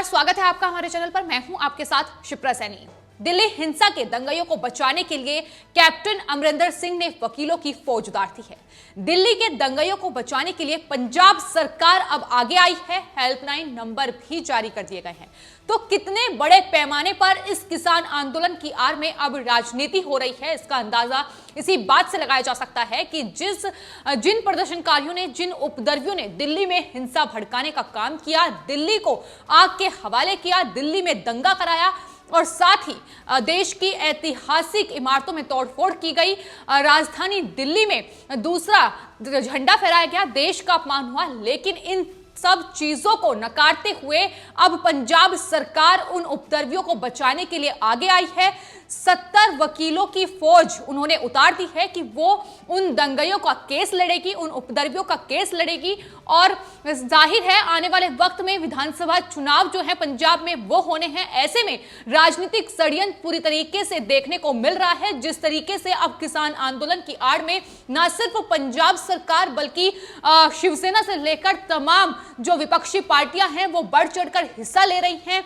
नमस्कार, स्वागत है आपका हमारे चैनल पर। मैं हूं आपके साथ शिप्रा सैनी। दिल्ली हिंसा के दंगाइयों को बचाने के लिए कैप्टन अमरिंदर सिंह ने वकीलों की फौज उतार दी है। दिल्ली के दंगाइयों को बचाने के लिए पंजाब सरकार अब आगे आई है। हेल्पलाइन नंबर भी जारी कर दिए गए हैं। तो कितने बड़े पैमाने पर इस किसान आंदोलन की आड़ में अब राजनीति हो रही है, इसका अंदाजा इसी बात से लगाया जा सकता है कि जिन प्रदर्शनकारियों ने, जिन उपद्रवियों ने दिल्ली में हिंसा भड़काने का काम किया, दिल्ली को आग के हवाले किया, दिल्ली में दंगा कराया और साथ ही देश की ऐतिहासिक इमारतों में तोड़फोड़ की गई, राजधानी दिल्ली में दूसरा झंडा फहराया गया, देश का अपमान हुआ। लेकिन इन सब चीजों को नकारते हुए अब पंजाब सरकार उन उपद्रवियों को बचाने के लिए आगे आई है। 70 वकीलों की फौज उन्होंने उतार दी है कि वो उन दंगाइयों का केस लड़ेगी, उन उपद्रवियों का केस लड़ेगी। और जाहिर है आने वाले वक्त में विधानसभा चुनाव जो है पंजाब में वो होने हैं। ऐसे में राजनीतिक षड्यंत्र पूरी तरीके से देखने को मिल रहा है। जिस तरीके से अब किसान आंदोलन की आड़ में न सिर्फ पंजाब सरकार बल्कि शिवसेना से लेकर तमाम जो विपक्षी पार्टियां हैं वो बढ़ चढ़कर हिस्सा ले रही हैं।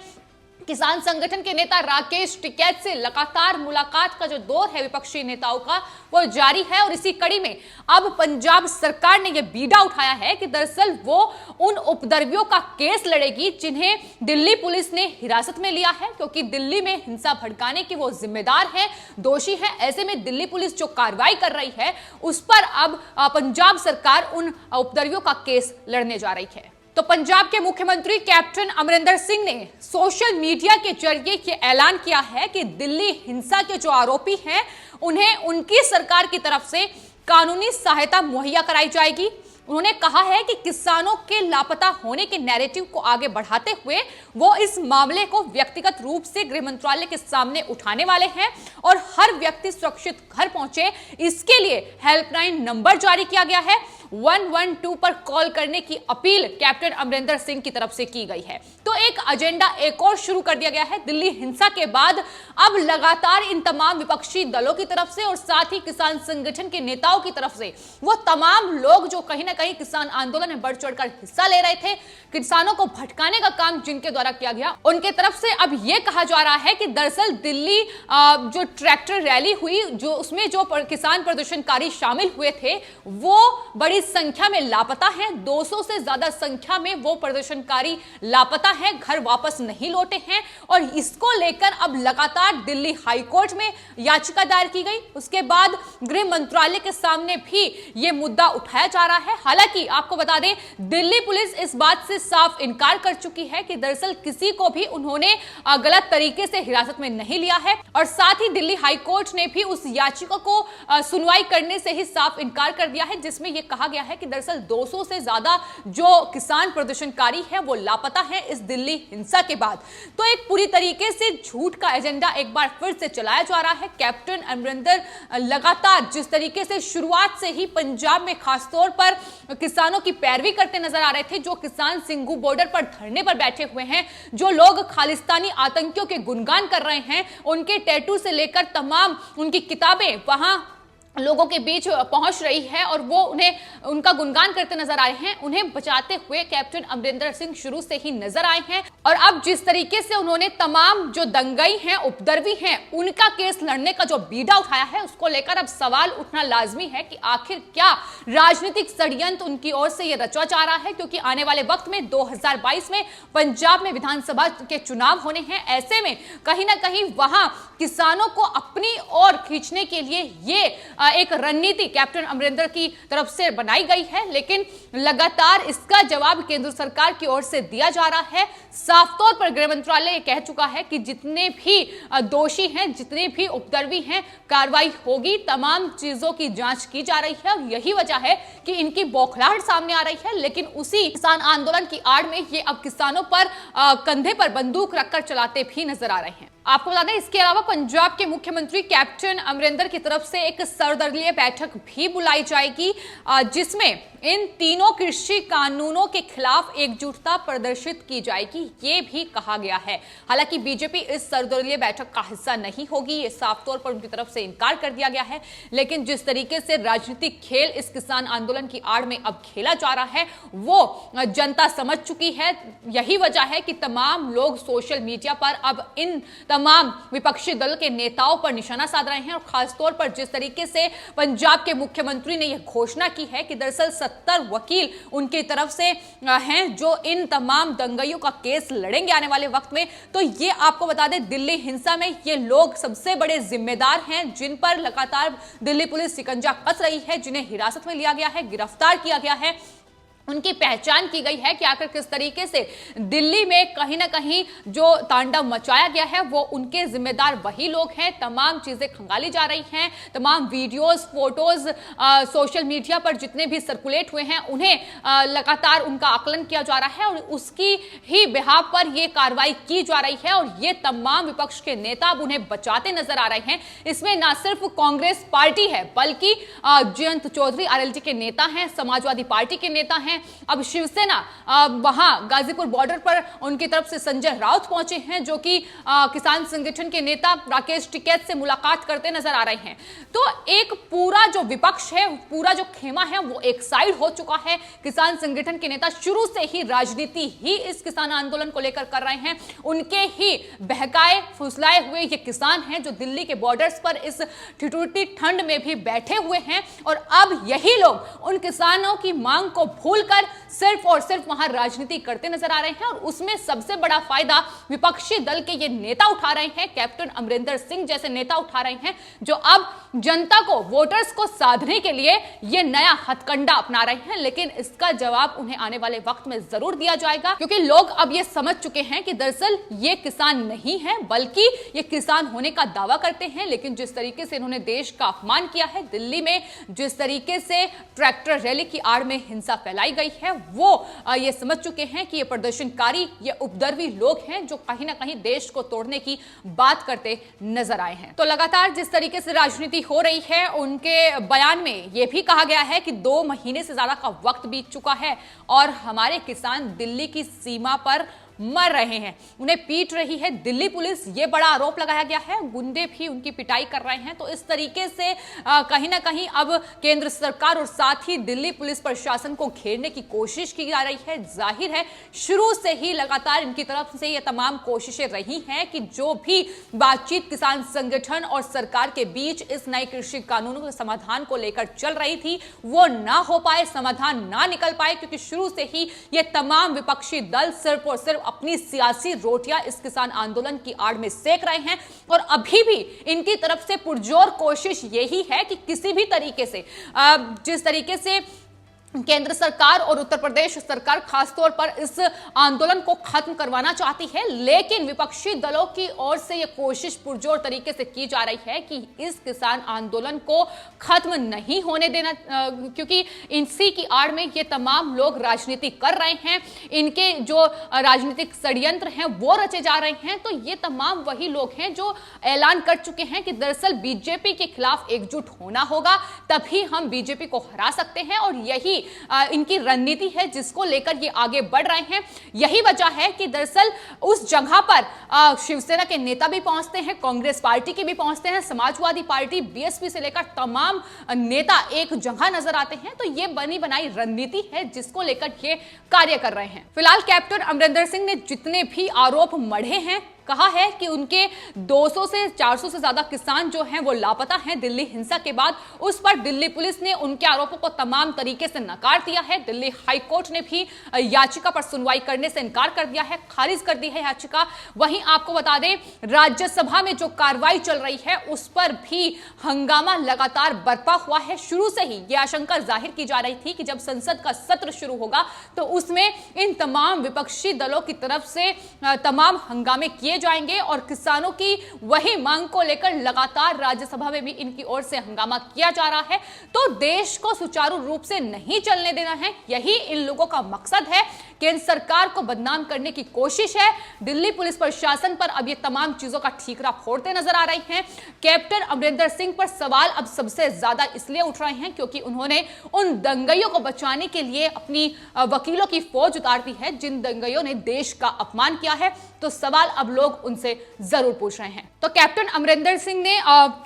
किसान संगठन के नेता राकेश टिकैत से लगातार मुलाकात का जो दौर है विपक्षी नेताओं का वो जारी है। और इसी कड़ी में अब पंजाब सरकार ने यह बीड़ा उठाया है कि दरअसल वो उन उपद्रवियों का केस लड़ेगी जिन्हें दिल्ली पुलिस ने हिरासत में लिया है, क्योंकि दिल्ली में हिंसा भड़काने की वो जिम्मेदार है, दोषी है। ऐसे में दिल्ली पुलिस जो कार्रवाई कर रही है उस पर अब पंजाब सरकार उन उपद्रवियों का केस लड़ने जा रही है। तो पंजाब के मुख्यमंत्री कैप्टन अमरिंदर सिंह ने सोशल मीडिया के जरिए ये ऐलान किया है कि दिल्ली हिंसा के जो आरोपी हैं उन्हें उनकी सरकार की तरफ से कानूनी सहायता मुहैया कराई जाएगी। उन्होंने कहा है कि किसानों के लापता होने के नैरेटिव को आगे बढ़ाते हुए वो इस मामले को व्यक्तिगत रूप से गृह मंत्रालय के सामने उठाने वाले हैं और हर व्यक्ति सुरक्षित घर पहुंचे, इसके लिए हेल्पलाइन नंबर जारी किया गया है। 112 पर कॉल करने की अपील कैप्टन अमरिंदर सिंह की तरफ से की गई है। तो एक एजेंडा एक और शुरू कर दिया गया है। दिल्ली हिंसा के बाद अब लगातार इन तमाम विपक्षी दलों की तरफ से और साथ ही किसान संगठन के नेताओं की तरफ से वो तमाम लोग जो कहीं ना कहीं किसान आंदोलन में बढ़ चढ़कर हिस्सा ले रहे थे, किसानों को भटकाने का काम जिनके द्वारा किया गया, उनके तरफ से अब यह कहा जा रहा है कि दरअसल दिल्ली जो ट्रैक्टर रैली हुई, जो उसमें जो किसान प्रदर्शनकारी शामिल हुए थे वो बड़ी संख्या में लापता हैं। 200 से ज्यादा संख्या में वो प्रदर्शनकारी लापता हैं, घर वापस नहीं लौटे हैं। और इसको लेकर अब लगातार दिल्ली हाईकोर्ट में याचिका दायर की गई। उसके बाद गृह मंत्रालय के सामने भी यह मुद्दा उठाया जा रहा है। हालांकि आपको बता दें, दिल्ली पुलिस इस बात से साफ इनकार कर चुकी है कि दरअसल किसी को भी उन्होंने गलत तरीके से हिरासत में नहीं लिया है। और साथ ही दिल्ली हाईकोर्ट ने भी उस याचिका को सुनवाई करने से ही साफ इनकार कर दिया है, जिसमें यह कहा गया है कि दरअसल 200 से ज्यादा जो किसान प्रदर्शनकारी हैं वो लापता हैं इस दिल्ली हिंसा के बाद। तो एक पूरी तरीके से झूठ का एजेंडा एक बार फिर से चलाया जा रहा है। कैप्टन अमरिंदर लगातार जिस तरीके से शुरुआत से ही पंजाब में खासतौर पर किसानों की पैरवी करते नजर आ रहे थे, जो किसान सिंघू बॉर्डर पर धरने पर बैठे हुए हैं, जो लोग खालिस्तानी आतंकियों के गुणगान कर रहे हैं, उनके टैटू से लेकर तमाम उनकी किताबें वहां लोगों के बीच पहुंच रही है और वो उन्हें उनका गुणगान करते नजर आए हैं, उन्हें बचाते हुए कैप्टन अमरिंदर सिंह शुरू से ही नजर आए हैं। और अब जिस तरीके से उन्होंने तमाम जो दंगाई हैं, उपद्रवी हैं, उनका केस लड़ने का जो बीड़ा उठाया है, उसको लेकर अब सवाल उठना लाजमी है कि आखिर क्या राजनीतिक षड्यंत्र उनकी ओर से यह रचा जा रहा है। क्योंकि आने वाले वक्त में 2022 में पंजाब में विधानसभा के चुनाव होने हैं। ऐसे में कहीं ना कहीं वहां किसानों को अपनी ओर खींचने के लिए ये एक रणनीति कैप्टन अमरिंदर की तरफ से बनाई गई है। लेकिन लगातार इसका जवाब केंद्र सरकार की ओर से दिया जा रहा है। साफ तौर पर गृह मंत्रालय कह चुका है कि जितने भी दोषी हैं, जितने भी उपद्रवी हैं, कार्रवाई होगी, तमाम चीजों की जांच की जा रही है। और यही वजह है कि इनकी बौखलाहट सामने आ रही है। लेकिन उसी किसान आंदोलन की आड़ में ये अब किसानों पर कंधे पर बंदूक रखकर चलाते भी नजर आ रहे हैं। आपको बता दें, इसके अलावा पंजाब के मुख्यमंत्री कैप्टन अमरिंदर की तरफ से एक सर्वदलीय बैठक भी बुलाई जाएगी, जिसमें इन तीनों कृषि कानूनों के खिलाफ एकजुटता प्रदर्शित की जाएगी, ये भी कहा गया है। हालांकि बीजेपी इस सर्वदलीय बैठक का हिस्सा नहीं होगी, ये साफ तौर पर उनकी तरफ से इनकार कर दिया गया है। लेकिन जिस तरीके से राजनीतिक खेल इस किसान आंदोलन की आड़ में अब खेला जा रहा है, वो जनता समझ चुकी है। यही वजह है कि तमाम लोग सोशल मीडिया पर अब इन तमाम विपक्षी दल के नेताओं पर निशाना साध रहे हैं, और खासतौर पर जिस तरीके से पंजाब के मुख्यमंत्री ने यह घोषणा की है कि दरअसल 70 वकील उनकी तरफ से हैं जो इन तमाम दंगाइयों का केस लड़ेंगे आने वाले वक्त में। तो ये आपको बता दें, दिल्ली हिंसा में ये लोग सबसे बड़े जिम्मेदार हैं, जिन पर लगातार दिल्ली पुलिस शिकंजा कस रही है, जिन्हें हिरासत में लिया गया है, गिरफ्तार किया गया है। उनकी पहचान की गई है कि आखिर किस तरीके से दिल्ली में कहीं ना कहीं जो तांडव मचाया गया है वो उनके जिम्मेदार वही लोग हैं। तमाम चीजें खंगाली जा रही हैं, तमाम वीडियोस, फोटोज सोशल मीडिया पर जितने भी सर्कुलेट हुए हैं उन्हें लगातार उनका आकलन किया जा रहा है, और उसकी ही बिहाफ पर यह कार्रवाई की जा रही है। और ये तमाम विपक्ष के नेता अब उन्हें बचाते नजर आ रहे हैं। इसमें ना सिर्फ कांग्रेस पार्टी है, बल्कि जयंत चौधरी आरएलडी के नेता हैं, समाजवादी पार्टी के नेता हैं। अब शिवसेना वहां गाजीपुर बॉर्डर पर उनकी तरफ से संजय राउत पहुंचे हैं, जो कि किसान संगठन के नेता राकेश टिकैत से मुलाकात करते नजर आ रहे हैं। तो एक पूरा जो विपक्ष है, पूरा जो खेमा है, वो एक साइड हो चुका है। किसान संगठन के नेता शुरू से ही राजनीति ही इस किसान आंदोलन को लेकर कर रहे हैं। उनके ही बहकाए फुसलाए हुए ये किसान हैं जो दिल्ली के बॉर्डर्स पर इस ठिठुरती ठंड में भी बैठे हुए हैं, और अब यही लोग उन किसानों की मांग को भूल सिर्फ और सिर्फ वहां राजनीति करते नजर आ रहे हैं। और उसमें सबसे बड़ा फायदा विपक्षी दल के ये नेता उठा रहे हैं, कैप्टन अमरिंदर सिंह जैसे नेता उठा रहे हैं, जो अब जनता को, वोटर्स को साधने के लिए ये नया हथकंडा अपना रहे हैं। लेकिन इसका जवाब उन्हें आने वाले वक्त में जरूर दिया जाएगा, क्योंकि लोग अब ये समझ चुके हैं कि दरअसल ये किसान नहीं है, बल्कि ये किसान होने का दावा करते हैं। लेकिन जिस तरीके से इन्होंने देश का अपमान किया है, दिल्ली में जिस तरीके से ट्रैक्टर रैली की आड़ में हिंसा फैलाई गई है, वो ये समझ चुके हैं कि ये प्रदर्शनकारी, ये उपद्रवी लोग हैं जो कहीं ना कहीं देश को तोड़ने की बात करते नजर आए हैं। तो लगातार जिस तरीके से राजनीति हो रही है, उनके बयान में यह भी कहा गया है कि 2 महीने से ज्यादा का वक्त बीत चुका है और हमारे किसान दिल्ली की सीमा पर मर रहे हैं, उन्हें पीट रही है दिल्ली पुलिस। ये बड़ा आरोप लगाया गया है, गुंडे भी उनकी पिटाई कर रहे हैं। तो इस तरीके से कहीं ना कहीं अब केंद्र सरकार और साथ ही दिल्ली पुलिस प्रशासन को घेरने की कोशिश की जा रही है। जाहिर है शुरू से ही लगातार इनकी तरफ से ये तमाम कोशिशें रही हैं कि जो भी बातचीत किसान संगठन और सरकार के बीच इस नए कृषि कानूनों के समाधान को लेकर चल रही थी, वो ना हो पाए, समाधान ना निकल पाए, क्योंकि शुरू से ही ये तमाम विपक्षी दल सिर्फ और सिर्फ अपनी सियासी रोटियां इस किसान आंदोलन की आड़ में सेक रहे हैं। और अभी भी इनकी तरफ से पुरजोर कोशिश यही है कि किसी भी तरीके से जिस तरीके से केंद्र सरकार और उत्तर प्रदेश सरकार खासतौर पर इस आंदोलन को खत्म करवाना चाहती है, लेकिन विपक्षी दलों की ओर से यह कोशिश पुरजोर तरीके से की जा रही है कि इस किसान आंदोलन को खत्म नहीं होने देना, क्योंकि इसी की आड़ में ये तमाम लोग राजनीति कर रहे हैं, इनके जो राजनीतिक षड्यंत्र हैं वो रचे जा रहे हैं। तो ये तमाम वही लोग हैं जो ऐलान कर चुके हैं कि दरअसल बीजेपी के खिलाफ एकजुट होना होगा, तभी हम बीजेपी को हरा सकते हैं। और यही इनकी रणनीति है जिसको लेकर ये आगे बढ़ रहे हैं। यही वजह है कि दरअसल उस जगह पर शिवसेना के नेता भी पहुंचते हैं, कांग्रेस पार्टी के भी पहुंचते हैं, समाजवादी पार्टी, बीएसपी से लेकर तमाम नेता एक जगह नजर आते हैं। तो ये बनी बनाई रणनीति है जिसको लेकर ये कार्य कर रहे हैं। फिलहाल कैप्टन अमरिंदर सिंह ने जितने भी आरोप मढ़े हैं, कहा है कि उनके 200 से 400 से ज्यादा किसान जो हैं वो लापता हैं दिल्ली हिंसा के बाद। उस पर दिल्ली पुलिस ने उनके आरोपों को तमाम तरीके से नकार दिया है। दिल्ली हाई कोर्ट ने भी याचिका पर सुनवाई करने से इनकार कर दिया है, खारिज कर दी है याचिका। वहीं आपको बता दें, राज्यसभा में जो कार्रवाई चल रही है उस पर भी हंगामा लगातार बरपा हुआ है। शुरू से ही यह आशंका जाहिर की जा रही थी कि जब संसद का सत्र शुरू होगा तो उसमें इन तमाम विपक्षी दलों की तरफ से तमाम हंगामे किए जाएंगे और किसानों की वही मांग को लेकर लगातार राज्यसभा में भी इनकी ओर से हंगामा किया जा रहा है। तो देश को सुचारू रूप से नहीं चलने देना है, यही इन लोगों का मकसद है केंद्र सरकार को बदनाम करने की कोशिश है। दिल्ली पुलिस प्रशासन पर अब ये तमाम चीजों का ठीकरा फोड़ते नजर आ रही हैं। कैप्टन अमरिंदर सिंह पर सवाल अब सबसे ज्यादा इसलिए उठ रहे हैं क्योंकि उन्होंने उन दंगइयों को बचाने के लिए अपनी वकीलों की फौज उतार दी है जिन दंगइयों ने देश का अपमान किया है। तो सवाल अब लोग उनसे जरूर पूछ रहे हैं। तो कैप्टन अमरिंदर सिंह ने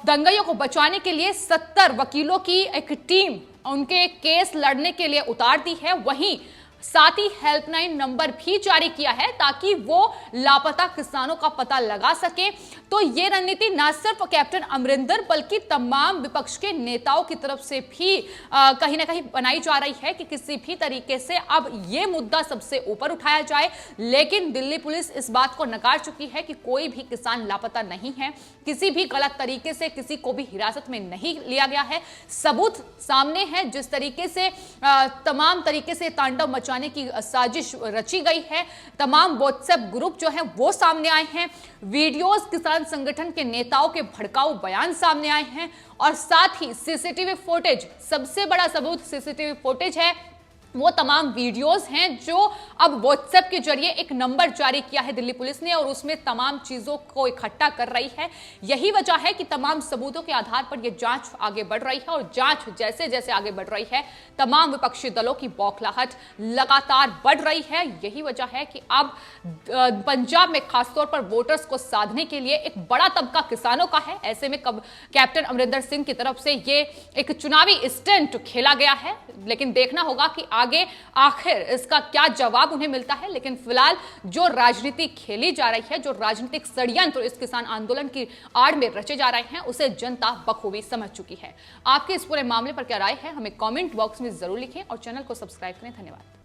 दंगइयों को बचाने के लिए 70 वकीलों की एक टीम उनके केस लड़ने के लिए उतार दी है। वहीं साथ ही हेल्पलाइन नंबर भी जारी किया है ताकि वो लापता किसानों का पता लगा सके। तो ये रणनीति न सिर्फ कैप्टन अमरिंदर बल्कि तमाम विपक्ष के नेताओं की तरफ से भी कहीं ना कहीं बनाई जा रही है कि किसी भी तरीके से अब ये मुद्दा सबसे ऊपर उठाया जाए। लेकिन दिल्ली पुलिस इस बात को नकार चुकी है कि कोई भी किसान लापता नहीं है, किसी भी गलत तरीके से किसी को भी हिरासत में नहीं लिया गया है। सबूत सामने है, जिस तरीके से तमाम तरीके से तांडव मचाने की साजिश रची गई है। तमाम व्हाट्सएप ग्रुप जो है वो सामने आए हैं, वीडियोस किसान संगठन के नेताओं के भड़काऊ बयान सामने आए हैं और साथ ही सीसीटीवी फुटेज, सबसे बड़ा सबूत सीसीटीवी फुटेज है। वो तमाम वीडियोस हैं जो अब व्हाट्सएप के जरिए एक नंबर जारी किया है दिल्ली पुलिस ने और उसमें तमाम चीजों को इकट्ठा कर रही है। यही वजह है कि तमाम सबूतों के आधार पर यह जांच आगे बढ़ रही है और जांच जैसे जैसे आगे बढ़ रही है तमाम विपक्षी दलों की बौखलाहट लगातार बढ़ रही है। यही वजह है कि अब पंजाब में खासतौर पर वोटर्स को साधने के लिए एक बड़ा तबका किसानों का है। ऐसे में कैप्टन अमरिंदर सिंह की तरफ से ये एक चुनावी स्टंट खेला गया है, लेकिन देखना होगा कि आगे आखिर इसका क्या जवाब उन्हें मिलता है। लेकिन फिलहाल जो राजनीति खेली जा रही है, जो राजनीतिक षड्यंत्र इस किसान आंदोलन की आड़ में रचे जा रहे हैं, उसे जनता बखूबी समझ चुकी है। आपके इस पूरे मामले पर क्या राय है, हमें कमेंट बॉक्स में जरूर लिखें और चैनल को सब्सक्राइब करें। धन्यवाद।